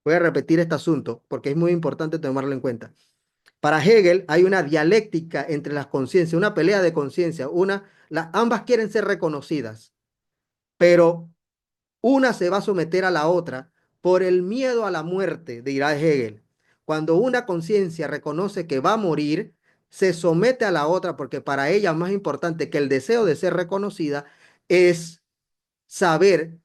Voy a repetir este asunto porque es muy importante tomarlo en cuenta. Para Hegel hay una dialéctica entre las conciencias, una pelea de conciencia. Ambas quieren ser reconocidas, pero una se va a someter a la otra por el miedo a la muerte, dirá Hegel. Cuando una conciencia reconoce que va a morir, se somete a la otra porque para ella más importante que el deseo de ser reconocida es saber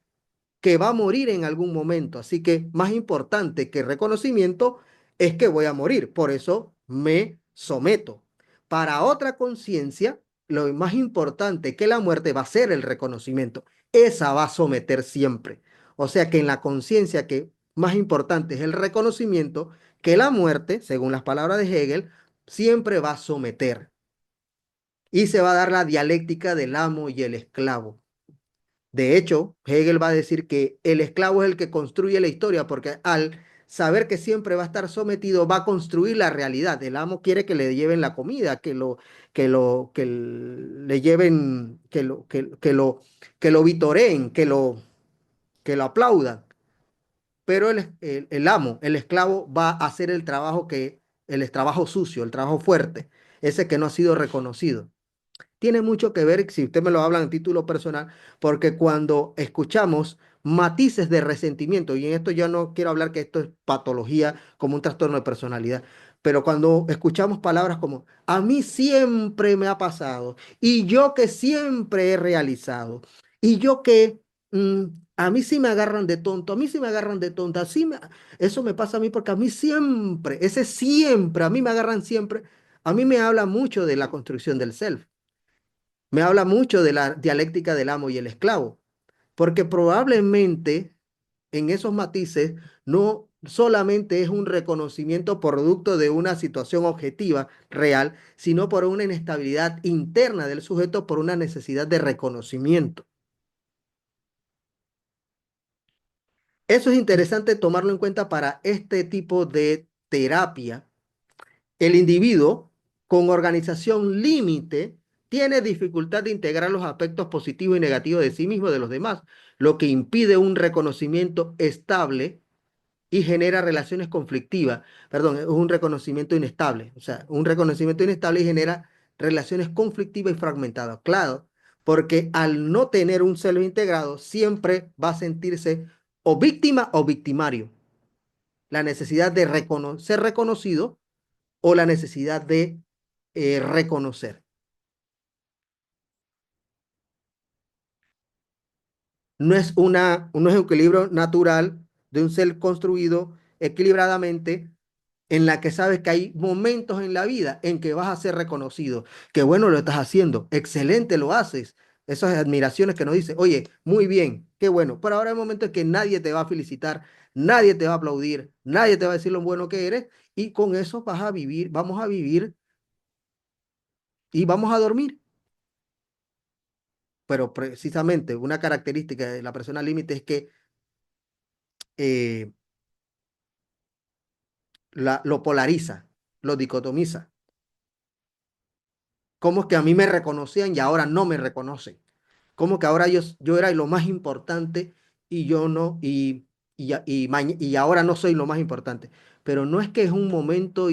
que va a morir en algún momento. Así que más importante que reconocimiento es que voy a morir. Por eso me someto. Para otra conciencia, lo más importante que la muerte va a ser el reconocimiento. Esa va a someter siempre. O sea que en la conciencia que más importante es el reconocimiento, que la muerte, según las palabras de Hegel, siempre va a someter. Y se va a dar la dialéctica del amo y el esclavo. De hecho, Hegel va a decir que el esclavo es el que construye la historia, porque al saber que siempre va a estar sometido, va a construir la realidad. El amo quiere que le lleven la comida, le lleven, que lo vitoreen, que lo aplaudan. Pero el amo, el esclavo, va a hacer el trabajo el trabajo sucio, el trabajo fuerte, ese que no ha sido reconocido. Tiene mucho que ver, si usted me lo habla en título personal, porque cuando escuchamos matices de resentimiento, y en esto yo no quiero hablar que esto es patología como un trastorno de personalidad, pero cuando escuchamos palabras como a mí siempre me ha pasado, y yo que siempre he realizado, y yo que mm, a mí sí me agarran de tonto, a mí sí me agarran de tonta, eso me pasa a mí porque a mí siempre, ese siempre, a mí me agarran siempre, a mí me habla mucho de la construcción del self. Me habla mucho de la dialéctica del amo y el esclavo, porque probablemente en esos matices no solamente es un reconocimiento producto de una situación objetiva real, sino por una inestabilidad interna del sujeto por una necesidad de reconocimiento. Eso es interesante tomarlo en cuenta para este tipo de terapia. El individuo con organización límite tiene dificultad de integrar los aspectos positivos y negativos de sí mismo y de los demás, lo que impide un reconocimiento estable y genera relaciones conflictivas. Perdón, es un reconocimiento inestable. O sea, un reconocimiento inestable y genera relaciones conflictivas y fragmentadas. Claro, porque al no tener un celo integrado, siempre va a sentirse o víctima o victimario. La necesidad de ser reconocido o la necesidad de reconocer. No es un equilibrio natural de un ser construido equilibradamente en la que sabes que hay momentos en la vida en que vas a ser reconocido. Que bueno lo estás haciendo, excelente lo haces. Esas admiraciones que nos dice, oye, muy bien, qué bueno. Pero ahora hay momentos en que nadie te va a felicitar, nadie te va a aplaudir, nadie te va a decir lo bueno que eres y con eso vamos a vivir y vamos a dormir. Pero precisamente una característica de la persona límite es que eh, lo polariza, lo dicotomiza. ¿Cómo es que a mí me reconocían y ahora no me reconocen? ¿Cómo que ahora yo era lo más importante y yo no, y ahora no soy lo más importante? Pero no es que es un momento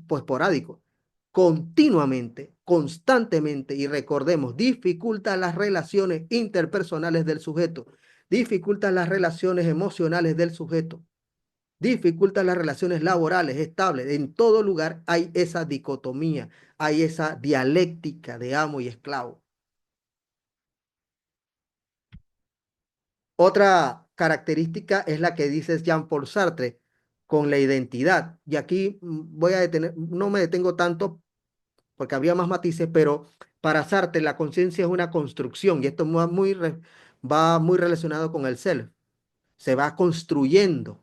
pues esporádico, continuamente, constantemente, y recordemos, dificulta las relaciones interpersonales del sujeto, dificulta las relaciones emocionales del sujeto, dificulta las relaciones laborales estables. En todo lugar hay esa dicotomía, hay esa dialéctica de amo y esclavo. Otra característica es la que dice Jean-Paul Sartre con la identidad. Y aquí voy a detener, no me detengo tanto porque habría más matices, pero para Sartre la conciencia es una construcción y esto va muy relacionado con el self. Se va construyendo.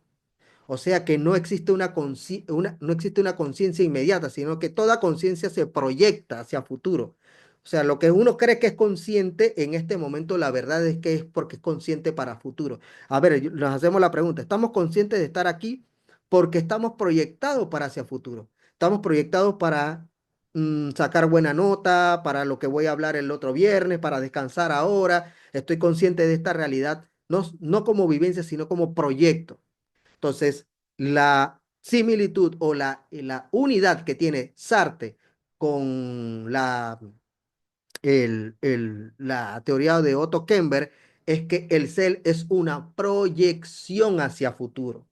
O sea que no existe una conciencia inmediata, sino que toda conciencia se proyecta hacia futuro. O sea, lo que uno cree que es consciente en este momento, la verdad es que es porque es consciente para futuro. A ver, nos hacemos la pregunta, ¿estamos conscientes de estar aquí? Porque estamos proyectados para hacia futuro. Estamos proyectados para sacar buena nota, para lo que voy a hablar el otro viernes, para descansar ahora. Estoy consciente de esta realidad no como vivencia, sino como proyecto. Entonces, la similitud o la unidad que tiene Sartre con la teoría de Otto Kemper es que el ser es una proyección hacia futuro.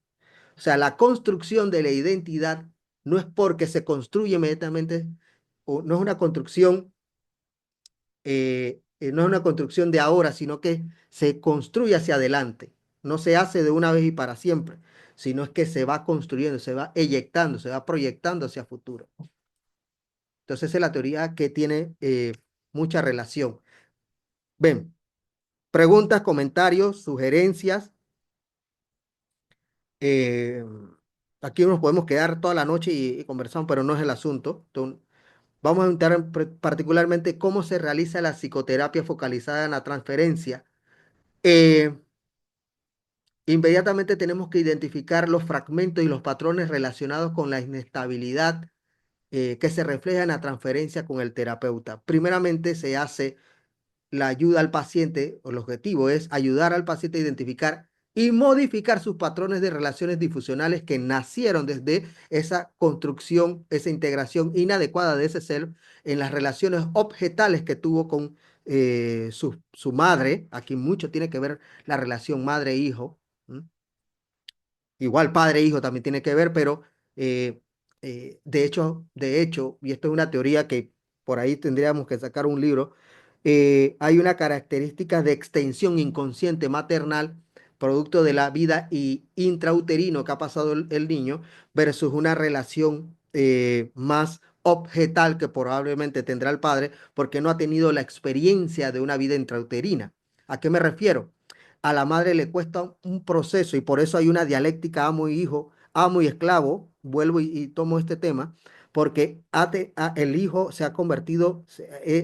O sea, la construcción de la identidad no es porque se construye inmediatamente, o no es una construcción, no es una construcción de ahora, sino que se construye hacia adelante. No se hace de una vez y para siempre, sino es que se va construyendo, se va eyectando, se va proyectando hacia futuro. Entonces, esa es la teoría que tiene mucha relación. Ven, preguntas, comentarios, sugerencias. eh, Aquí nos podemos quedar toda la noche y conversamos, pero no es el asunto. Entonces, vamos a entrar particularmente cómo se realiza la psicoterapia focalizada en la transferencia. Eh, Inmediatamente tenemos que identificar los fragmentos y los patrones relacionados con la inestabilidad que se refleja en la transferencia con el terapeuta. Primeramente se hace la ayuda al paciente, o el objetivo es ayudar al paciente a identificar y modificar sus patrones de relaciones difusionales que nacieron desde esa construcción, esa integración inadecuada de ese ser en las relaciones objetales que tuvo con su madre. Aquí mucho tiene que ver la relación madre-hijo. Igual padre e hijo también tiene que ver, pero eh, de hecho, y esto es una teoría que por ahí tendríamos que sacar un libro, hay una característica de extensión inconsciente maternal, producto de la vida y intrauterino que ha pasado el niño, versus una relación más objetal que probablemente tendrá el padre, porque no ha tenido la experiencia de una vida intrauterina. ¿A qué me refiero? A la madre le cuesta un proceso y por eso hay una dialéctica amo y hijo, amo y esclavo. Vuelvo y tomo este tema porque el hijo se ha convertido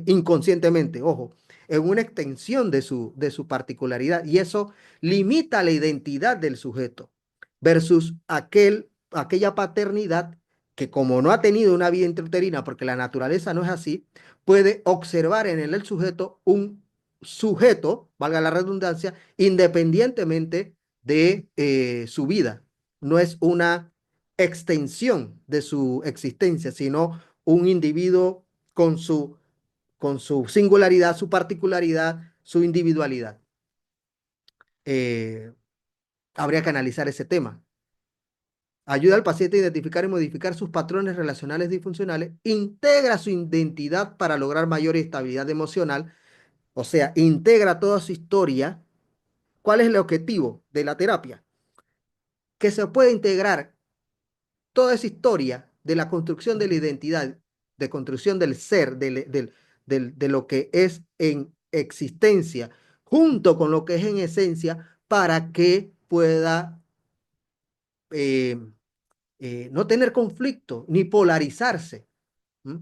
inconscientemente, ojo, en una extensión de su particularidad y eso limita la identidad del sujeto versus aquella paternidad que como no ha tenido una vida intrauterina, porque la naturaleza no es así, puede observar en el sujeto un sujeto, valga la redundancia, independientemente de su vida. No es una extensión de su existencia, sino un individuo con su singularidad, su particularidad, su individualidad. Eh, Habría que analizar ese tema. Ayuda al paciente a identificar y modificar sus patrones relacionales disfuncionales, integra su identidad para lograr mayor estabilidad emocional, o sea, integra toda su historia. ¿Cuál es el objetivo de la terapia? Que se pueda integrar toda esa historia de la construcción de la identidad, de construcción del ser, de lo que es en existencia, junto con lo que es en esencia, para que pueda eh, no tener conflicto ni polarizarse. ¿Mm?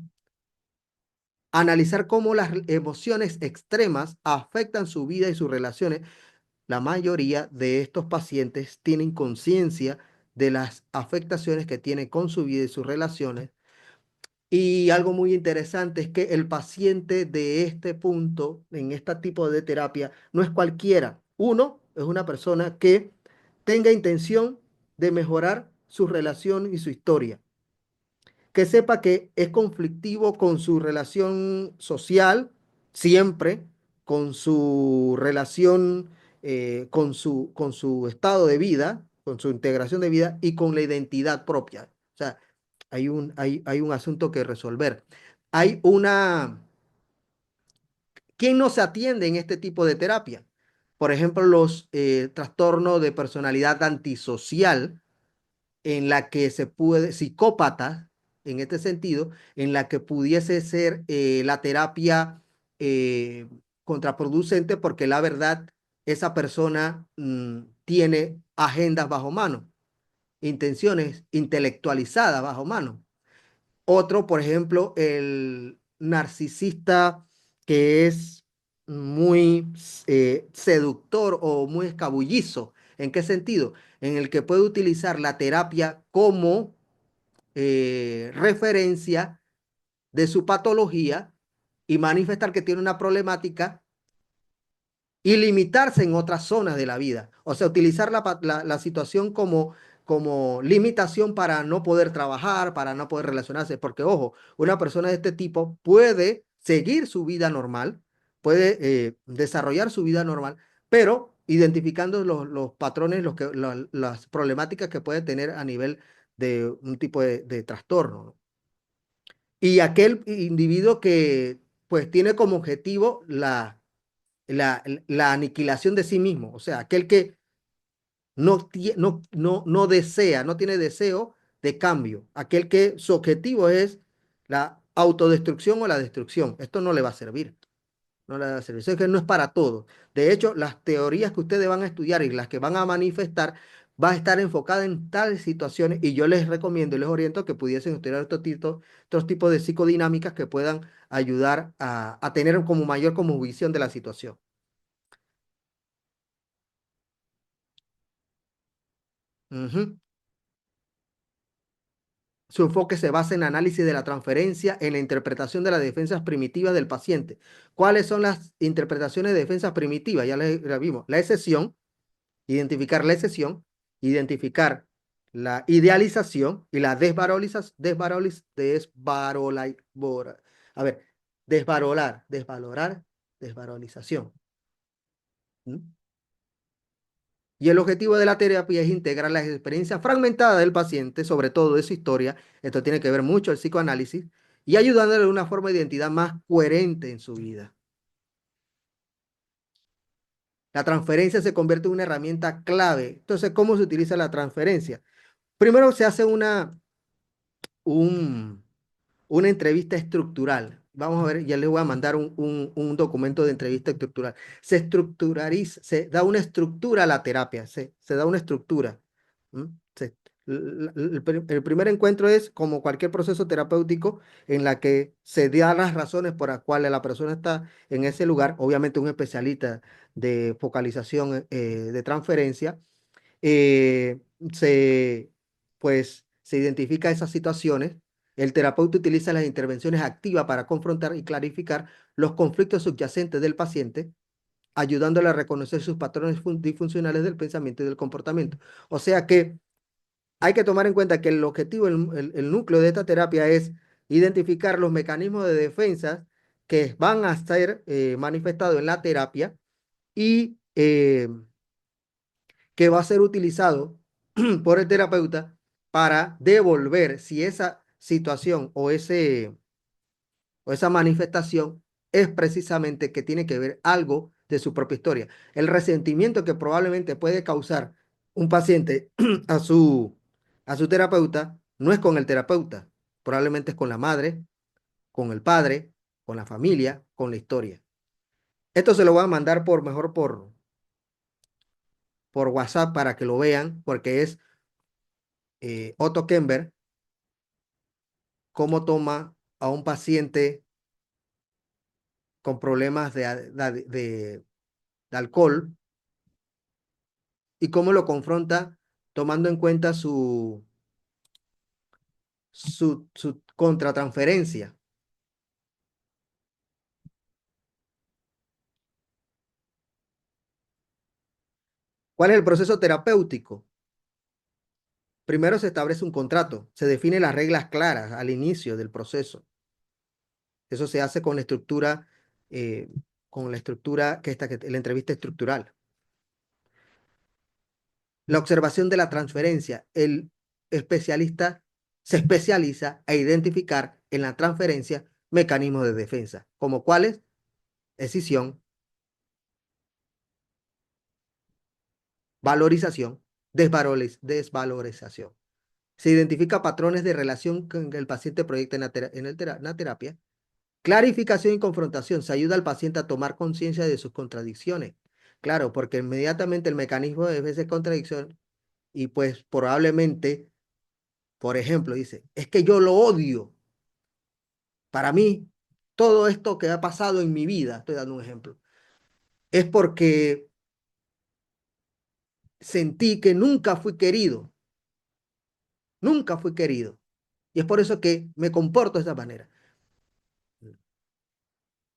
Analizar cómo las emociones extremas afectan su vida y sus relaciones. La mayoría de estos pacientes tienen conciencia de las afectaciones que tienen con su vida y sus relaciones. Y algo muy interesante es que el paciente de este punto, en este tipo de terapia, no es cualquiera. Uno, es una persona que tenga intención de mejorar su relación y su historia, que sepa que es conflictivo con su relación social, siempre, con su relación, con su estado de vida, con su integración de vida y con la identidad propia. O sea, hay un asunto que resolver. Hay una... ¿Quién no se atiende en este tipo de terapia? Por ejemplo, los trastornos de personalidad antisocial, en la que se puede, psicópata, en este sentido, en la que pudiese ser la terapia eh, contraproducente porque la verdad, esa persona tiene agendas bajo mano, intenciones intelectualizadas bajo mano. Otro, por ejemplo, el narcisista que es muy seductor o muy escabullizo. ¿En qué sentido? En el que puede utilizar la terapia como referencia de su patología y manifestar que tiene una problemática y limitarse en otras zonas de la vida. O sea, utilizar la situación como limitación para no poder trabajar, para no poder relacionarse. Porque, ojo, una persona de este tipo puede seguir su vida normal, puede desarrollar su vida normal, pero identificando los patrones, las problemáticas que puede tener a nivel de un tipo de trastorno, ¿no? Y aquel individuo que pues tiene como objetivo la aniquilación de sí mismo, o sea, aquel que no desea, no tiene deseo de cambio, aquel que su objetivo es la autodestrucción o la destrucción. Esto no le va a servir, no le va a servir. Eso es que no es para todos. De hecho, las teorías que ustedes van a estudiar y las que van a manifestar va a estar enfocada en tales situaciones y yo les recomiendo y les oriento que pudiesen estudiar estos tipos de psicodinámicas que puedan ayudar a tener como mayor como visión de la situación. Ujú. Su enfoque se basa en análisis de la transferencia, en la interpretación de las defensas primitivas del paciente. ¿Cuáles son las interpretaciones de defensas primitivas? Ya la vimos. La excesión, identificar la excesión, identificar la idealización y la a ver, desvalorización. ¿Mm? Y el objetivo de la terapia es integrar las experiencias fragmentadas del paciente, sobre todo de su historia. Esto tiene que ver mucho el psicoanálisis y ayudándole a una forma de identidad más coherente en su vida. La transferencia se convierte en una herramienta clave. Entonces, ¿cómo se utiliza la transferencia? Primero se hace un, una entrevista estructural. Vamos a ver, ya les voy a mandar un documento de entrevista estructural. Se estructuraliza, se da una estructura a la terapia, se da una estructura. ¿Mm? El primer encuentro es como cualquier proceso terapéutico en la que se da las razones por las cuales la persona está en ese lugar, obviamente un especialista de focalización de transferencia eh, se, se identifica esas situaciones. El terapeuta utiliza las intervenciones activas para confrontar y clarificar los conflictos subyacentes del paciente, ayudándole a reconocer sus patrones disfuncionales del pensamiento y del comportamiento. O sea que hay que tomar en cuenta que el objetivo, el núcleo de esta terapia es identificar los mecanismos de defensa que van a ser manifestados en la terapia y que va a ser utilizado por el terapeuta para devolver si esa situación o esa manifestación es precisamente que tiene que ver algo de su propia historia. El resentimiento que probablemente puede causar un paciente a a su terapeuta no es con el terapeuta, probablemente es con la madre, con el padre, con la familia, con la historia. Esto se lo voy a mandar mejor por WhatsApp para que lo vean, porque es Otto Kemper, cómo toma a un paciente con problemas de alcohol y cómo lo confronta tomando en cuenta su contratransferencia. ¿Cuál es el proceso terapéutico? Primero se establece un contrato, se definen las reglas claras al inicio del proceso. Eso se hace eh, con la estructura la entrevista estructural. La observación de la transferencia. El especialista se especializa a identificar en la transferencia mecanismos de defensa, como cuáles, escisión, valorización, desvalorización. Se identifica patrones de relación que el paciente proyecta en la terapia. Clarificación y confrontación. Se ayuda al paciente a tomar conciencia de sus contradicciones. Claro, porque inmediatamente el mecanismo de defensa es contradicción y pues probablemente, por ejemplo, dice, es que yo lo odio. Para mí, todo esto que ha pasado en mi vida, estoy dando un ejemplo, es porque sentí que nunca fui querido, nunca fui querido. Y es por eso que me comporto de esa manera.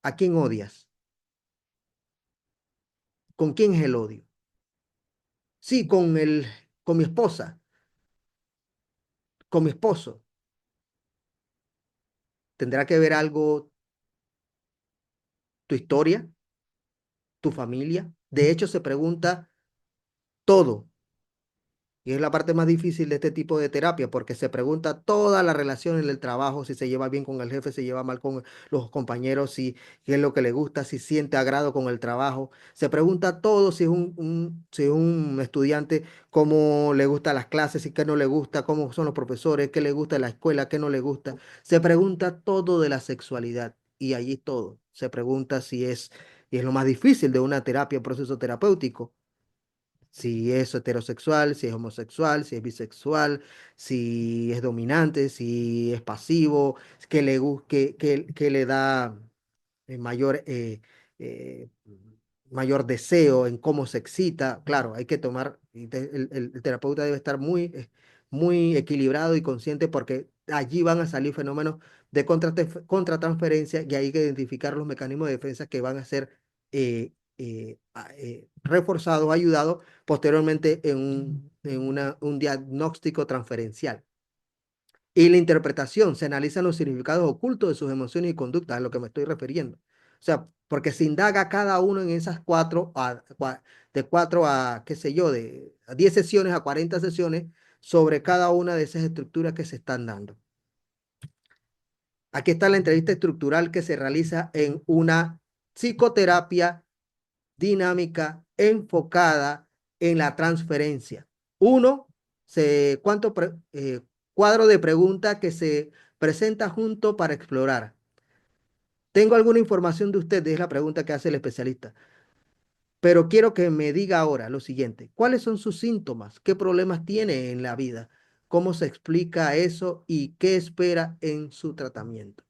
¿A quién odias? ¿Con quién es el odio? Sí, con mi esposa, con mi esposo. ¿Tendrá que ver algo tu historia, tu familia? De hecho, se pregunta todo. Y es la parte más difícil de este tipo de terapia, porque se pregunta toda la relación en el trabajo, si se lleva bien con el jefe, si se lleva mal con los compañeros, si qué es lo que le gusta, si siente agrado con el trabajo. Se pregunta todo si es si es un estudiante, cómo le gustan las clases y qué no le gusta, cómo son los profesores, qué le gusta de la escuela, qué no le gusta. Se pregunta todo de la sexualidad y allí todo. Se pregunta si es, y es lo más difícil de una terapia, un proceso terapéutico, si es heterosexual, si es homosexual, si es bisexual, si es dominante, si es pasivo, que le da mayor, eh, mayor deseo en cómo se excita. Claro, hay que tomar, el terapeuta debe estar muy equilibrado y consciente porque allí van a salir fenómenos de contratransferencia y hay que identificar los mecanismos de defensa que van a ser reforzados, ayudados posteriormente un diagnóstico transferencial. Y la interpretación, se analizan los significados ocultos de sus emociones y conductas, a lo que me estoy refiriendo. O sea, porque se indaga cada uno en esas de 4 a, qué sé yo, de a 10 sesiones a 40 sesiones sobre cada una de esas estructuras que se están dando. Aquí está la entrevista estructural que se realiza en una psicoterapia dinámica enfocada en la transferencia. Uno, cuadro de preguntas que se presenta junto para explorar. Tengo alguna información de usted, es la pregunta que hace el especialista, pero quiero que me diga ahora lo siguiente. ¿Cuáles son sus síntomas? ¿Qué problemas tiene en la vida? ¿Cómo se explica eso y qué espera en su tratamiento?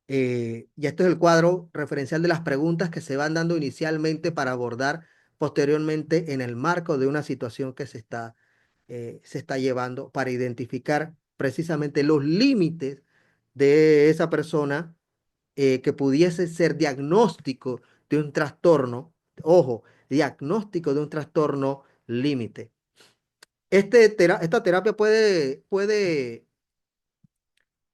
Y esto es el cuadro referencial de las preguntas que se van dando inicialmente para abordar posteriormente en el marco de una situación que se está llevando para identificar precisamente los límites de esa persona, que pudiese ser diagnóstico de un trastorno, ojo, diagnóstico de un trastorno límite. Esta terapia puede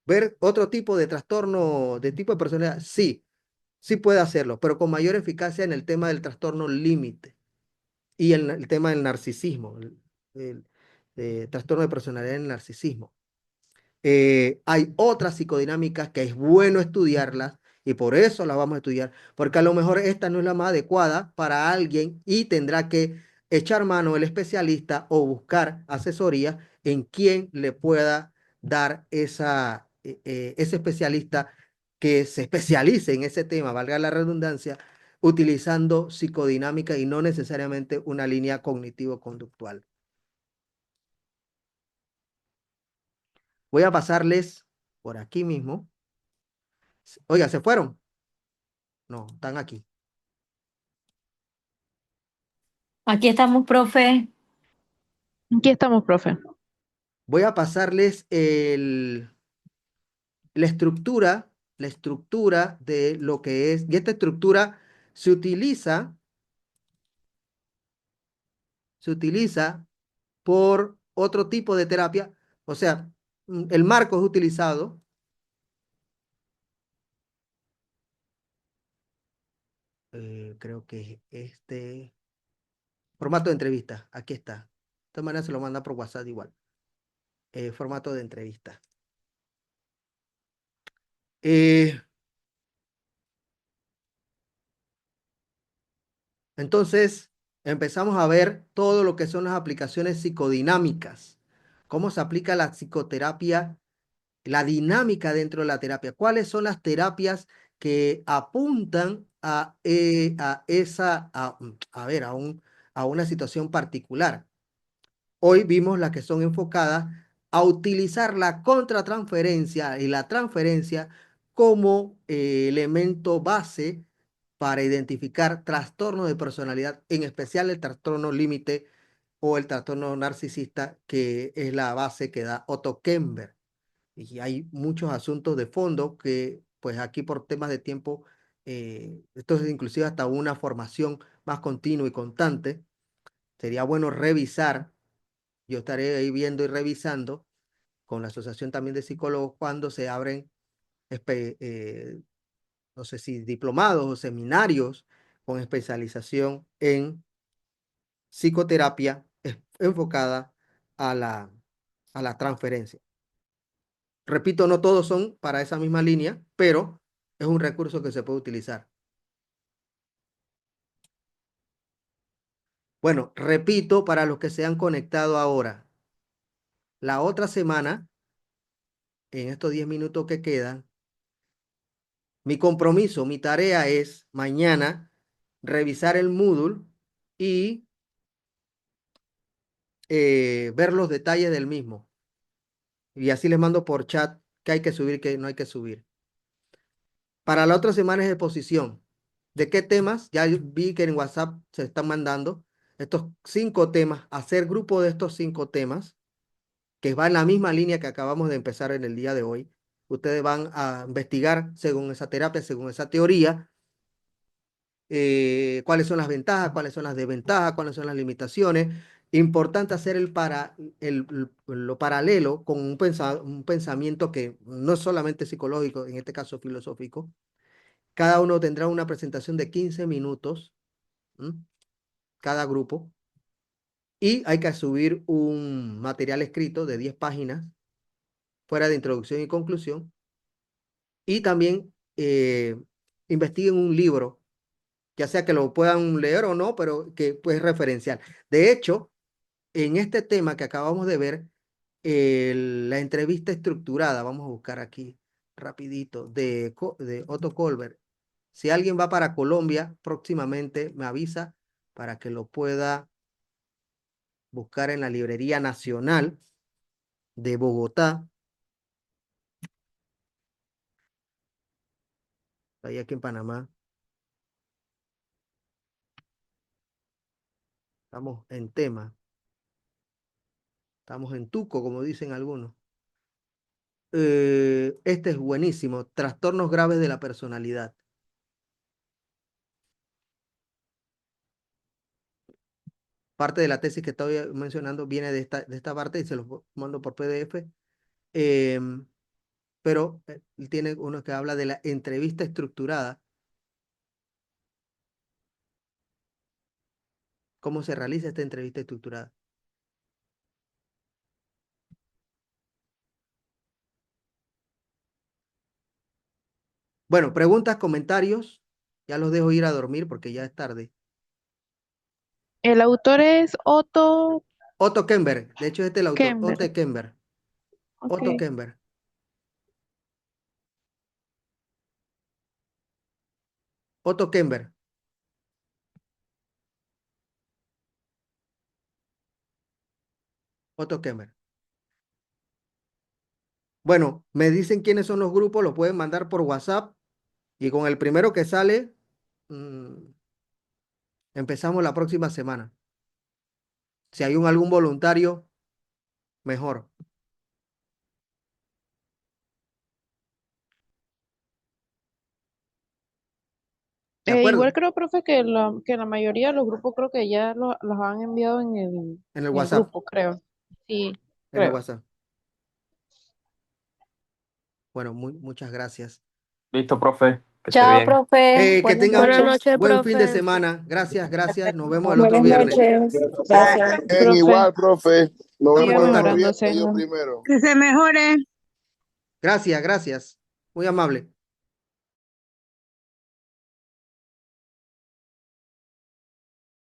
ver otro tipo de trastorno, de tipo de personalidad, sí. Sí puede hacerlo, pero con mayor eficacia en el tema del trastorno límite y en el tema del narcisismo, el trastorno de personalidad en el narcisismo. Hay otras psicodinámicas que es bueno estudiarlas y por eso las vamos a estudiar, porque a lo mejor esta no es la más adecuada para alguien y tendrá que echar mano el especialista o buscar asesoría en quien le pueda dar ese especialista que se especialice en ese tema, valga la redundancia, utilizando psicodinámica y no necesariamente una línea cognitivo-conductual. Voy a pasarles por aquí mismo. Oiga, ¿se fueron? No, están aquí. Aquí estamos, profe. Aquí estamos, profe. Voy a pasarles la estructura, la estructura de lo que es, y esta estructura se utiliza, se utiliza por otro tipo de terapia, o sea, el marco es utilizado, creo que este formato de entrevista, aquí está. De todas maneras se lo manda por WhatsApp igual, formato de entrevista. Eh, Entonces, empezamos a ver todo lo que son las aplicaciones psicodinámicas, cómo se aplica la psicoterapia, la dinámica dentro de la terapia, cuáles son las terapias que apuntan a ver, a una situación particular. Hoy vimos las que son enfocadas a utilizar la contratransferencia y la transferencia como elemento base para identificar trastornos de personalidad, en especial el trastorno límite o el trastorno narcisista, que es la base que da Otto Kemper. Y hay muchos asuntos de fondo que, pues aquí por temas de tiempo, esto es inclusive hasta una formación más continua y constante. Sería bueno revisar, yo estaré ahí viendo y revisando con la Asociación también de Psicólogos cuando se abren, no sé si diplomados o seminarios con especialización en psicoterapia enfocada a la transferencia. Repito, no todos son para esa misma línea, pero es un recurso que se puede utilizar. Bueno, repito para los que se han conectado ahora. La otra semana, en estos 10 minutos que quedan, mi compromiso, mi tarea es mañana revisar el Moodle y ver los detalles del mismo. Y así les mando por chat qué hay que subir, qué no hay que subir. Para la otra semana es exposición. ¿De qué temas? Ya vi que en WhatsApp se están mandando estos 5 temas, hacer grupo de estos 5 temas, que va en la misma línea que acabamos de empezar en el día de hoy. Ustedes van a investigar según esa terapia, según esa teoría, cuáles son las ventajas, cuáles son las desventajas, cuáles son las limitaciones. Importante hacer lo paralelo con un pensamiento que no es solamente psicológico, en este caso filosófico. Cada uno tendrá una presentación de 15 minutos, ¿m? Cada grupo. Y hay que subir un material escrito de 10 páginas, fuera de introducción y conclusión. Y también investiguen un libro, ya sea que lo puedan leer o no, pero que pues referencial. De hecho, en este tema que acabamos de ver, la entrevista estructurada, vamos a buscar aquí rapidito, de Otto Kolber. Si alguien va para Colombia próximamente, me avisa para que lo pueda buscar en la Librería Nacional de Bogotá, ahí aquí en Panamá. Estamos en tema, estamos en tuco, como dicen algunos. Este es buenísimo, trastornos graves de la personalidad. Parte de la tesis que estoy mencionando viene de esta parte y se los mando por PDF. Pero tiene uno que habla de la entrevista estructurada. ¿Cómo se realiza esta entrevista estructurada? Bueno, preguntas, comentarios. Ya los dejo ir a dormir porque ya es tarde. El autor es Otto Otto Kemper, de hecho este es el autor, Kemper. Otto Kemper. Otto Ok. Kemper. Otto Kemper. Otto Kemper. Bueno, me dicen quiénes son los grupos, lo pueden mandar por WhatsApp y con el primero que sale, empezamos la próxima semana. Si hay algún voluntario, mejor. ¿De Igual acuerdo? creo, profe, que la mayoría de los grupos creo que ya los han enviado En el en el WhatsApp. grupo, creo. Sí, En el creo. WhatsApp. Bueno, muchas gracias. Listo, profe, que esté Chao, bien. profe. Que Buenas tengan Buenas noches. noches, buen fin de profe. semana. Gracias, gracias. Nos vemos el otro Buenas viernes. noches. Gracias. Bien, Profe, igual, profe. Nos Estamos en siga vemos el otro contacto. viernes, mejorándose. yo primero. Que se mejore. Gracias, gracias. Muy amable.